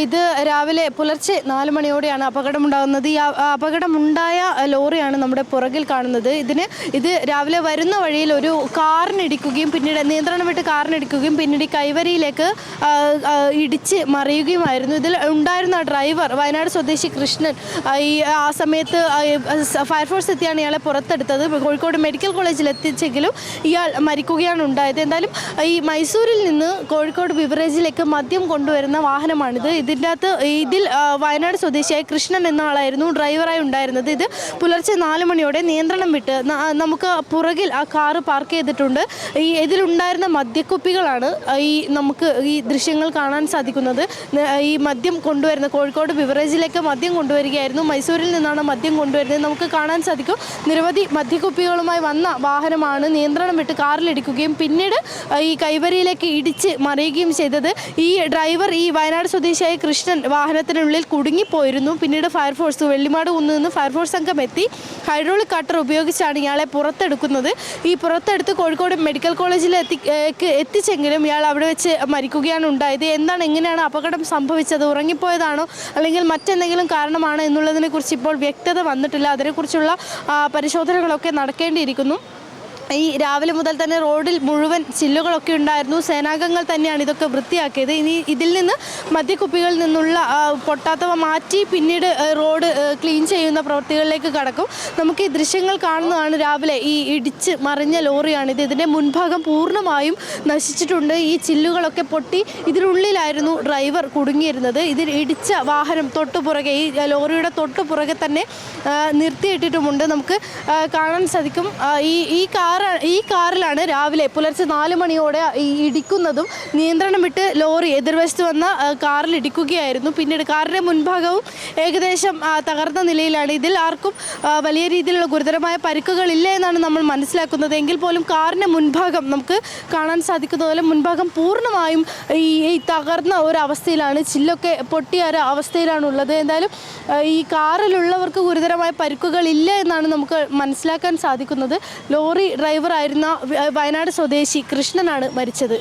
ഇത് രാവിലെ പുലർച്ചെ 4 മണിയോടെയാണ് അപകടമുണ്ടാകുന്നത്. ഈ അപകടമുണ്ടായ ലോറിയാണ് നമ്മുടെ പുറകിൽ കാണുന്നത്. ഇത് രാവിലെ വരുന്ന വഴിയിൽ ഒരു കാറിനിടിക്കുകയും പിന്നീട് നിയന്ത്രണം വിട്ട് കാറിനിടിക്കുകയും പിന്നീട് കൈവരിയിലേക്ക് ഇടിച്ച് മറിയുകയുമായിരുന്നു. ഇതിൽ ഉണ്ടായിരുന്ന ഡ്രൈവർ വയനാട് സ്വദേശി കൃഷ്ണൻ ആ സമയത്ത് ഫയർഫോഴ്സ് എത്തിയാണ് ഇയാളെ പുറത്തെടുത്തത്. കോഴിക്കോട് മെഡിക്കൽ കോളേജിൽ എത്തിച്ചെങ്കിലും ഇയാൾ മരിക്കുകയാണ് ഉണ്ടായത്. എന്തായാലും ഈ മൈസൂരിൽ നിന്ന് കോഴിക്കോട് ബിവറേജിലേക്ക് മദ്യം കൊണ്ടുവരുന്ന വാഹനമാണിത്. ഇതിൽ വയനാട് സ്വദേശിയായ കൃഷ്ണൻ എന്ന ആളായിരുന്നു ഡ്രൈവറായി ഉണ്ടായിരുന്നത്. ഇത് പുലർച്ചെ 4 മണിയോടെ നിയന്ത്രണം വിട്ട് നമുക്ക് പുറകിൽ ആ കാറ് പാർക്ക് ചെയ്തിട്ടുണ്ട്. ഇതിലുണ്ടായിരുന്ന മദ്യക്കുപ്പികളാണ് നമുക്ക് ഈ ദൃശ്യങ്ങൾ കാണാൻ സാധിക്കുന്നത്. ഈ മദ്യം കൊണ്ടുവരുന്ന കോഴിക്കോട് ബിവറേജിലേക്ക് മദ്യം കൊണ്ടുവരികയായിരുന്നു. മൈസൂരിൽ നിന്നാണ് മദ്യം കൊണ്ടുവരുന്നത്. നമുക്ക് കാണാൻ സാധിക്കും നിരവധി മദ്യക്കുപ്പികളുമായി വന്ന വാഹനമാണ് നിയന്ത്രണം വിട്ട് കാറിലിടിക്കുകയും പിന്നീട് ഈ കൈവരിയിലേക്ക് ഇടിച്ച് മറിയുകയും ചെയ്തത്. ഈ ഡ്രൈവർ ഈ വയനാട് സ്വദേശിയായ കൃഷ്ണൻ വാഹനത്തിനുള്ളിൽ കുടുങ്ങിപ്പോയിരുന്നു. പിന്നീട് ഫയർഫോഴ്സ് വെള്ളിമാട് കുന്നിൽ ഫയർഫോഴ്സ് സംഘം എത്തി ഹൈഡ്രോളിക് കട്ടർ ഉപയോഗിച്ചാണ് ഇയാളെ പുറത്തെടുക്കുന്നത്. ഈ പുറത്തെടുത്ത് കോഴിക്കോട് മെഡിക്കൽ കോളേജിൽ എത്തിച്ചെങ്കിലും ഇയാൾ അവിടെ വെച്ച് മരിക്കുകയാണ് ഉണ്ടായത്. എങ്ങനെയാണ് അപകടം സംഭവിച്ചത്? ഉറങ്ങിപ്പോയതാണോ അല്ലെങ്കിൽ മറ്റെന്തെങ്കിലും കാരണമാണോ എന്നുള്ളതിനെക്കുറിച്ച് ഇപ്പോൾ വ്യക്തത വന്നിട്ടില്ല. അതിനെക്കുറിച്ചുള്ള പരിശോധനകളൊക്കെ നടക്കേണ്ടിയിരിക്കുന്നു. ഈ രാവിലെ മുതൽ തന്നെ റോഡിൽ മുഴുവൻ ചില്ലുകളൊക്കെ ഉണ്ടായിരുന്നു. സേനാംഗങ്ങൾ തന്നെയാണ് ഇതൊക്കെ വൃത്തിയാക്കിയത്. ഇനി ഇതിൽ നിന്ന് മദ്യക്കുപ്പികളിൽ നിന്നുള്ള പൊട്ടാത്തവ മാറ്റി പിന്നീട് റോഡ് ക്ലീൻ ചെയ്യുന്ന പ്രവൃത്തികളിലേക്ക് കടക്കും. നമുക്ക് ഈ ദൃശ്യങ്ങൾ കാണുന്നതാണ് രാവിലെ ഈ ഇടിച്ച് മറിഞ്ഞ ലോറിയാണിത്. ഇതിൻ്റെ മുൻഭാഗം പൂർണ്ണമായും നശിച്ചിട്ടുണ്ട്. ഈ ചില്ലുകളൊക്കെ പൊട്ടി ഇതിനുള്ളിലായിരുന്നു ഡ്രൈവർ കുടുങ്ങിയിരുന്നത്. ഇതിൽ ഇടിച്ച വാഹനം തൊട്ടുപുറകെ ഈ ലോറിയുടെ തൊട്ടുപുറകെ തന്നെ നിർത്തിയിട്ടിട്ടുമുണ്ട്. നമുക്ക് കാണാൻ സാധിക്കും. ഈ കാറിലാണ് രാവിലെ പുലർച്ചെ 4 മണിയോടെ ഇടിക്കുന്നതും. നിയന്ത്രണം വിട്ട് ലോറി എതിർവശത്ത് വന്ന കാറിൽ ഇടിക്കുകയായിരുന്നു. പിന്നീട് കാറിൻ്റെ മുൻഭാഗവും ഏകദേശം തകർന്ന നിലയിലാണ്. ഇതിൽ ആർക്കും വലിയ രീതിയിലുള്ള ഗുരുതരമായ പരിക്കുകളില്ല എന്നാണ് നമ്മൾ മനസ്സിലാക്കുന്നത്. എങ്കിൽ പോലും കാറിൻ്റെ മുൻഭാഗം നമുക്ക് കാണാൻ സാധിക്കുന്ന പോലെ മുൻഭാഗം പൂർണ്ണമായും ഈ തകർന്ന ഒരവസ്ഥയിലാണ്. ചില്ലൊക്കെ പൊട്ടിയ ഒരു അവസ്ഥയിലാണുള്ളത്. എന്തായാലും ഈ കാറിലുള്ളവർക്ക് ഗുരുതരമായ പരിക്കുകളില്ല എന്നാണ് നമുക്ക് മനസ്സിലാക്കാൻ സാധിക്കുന്നത്. ലോറി ഡ്രൈവറായിരുന്ന വയനാട് സ്വദേശി കൃഷ്ണനാണ് മരിച്ചത്.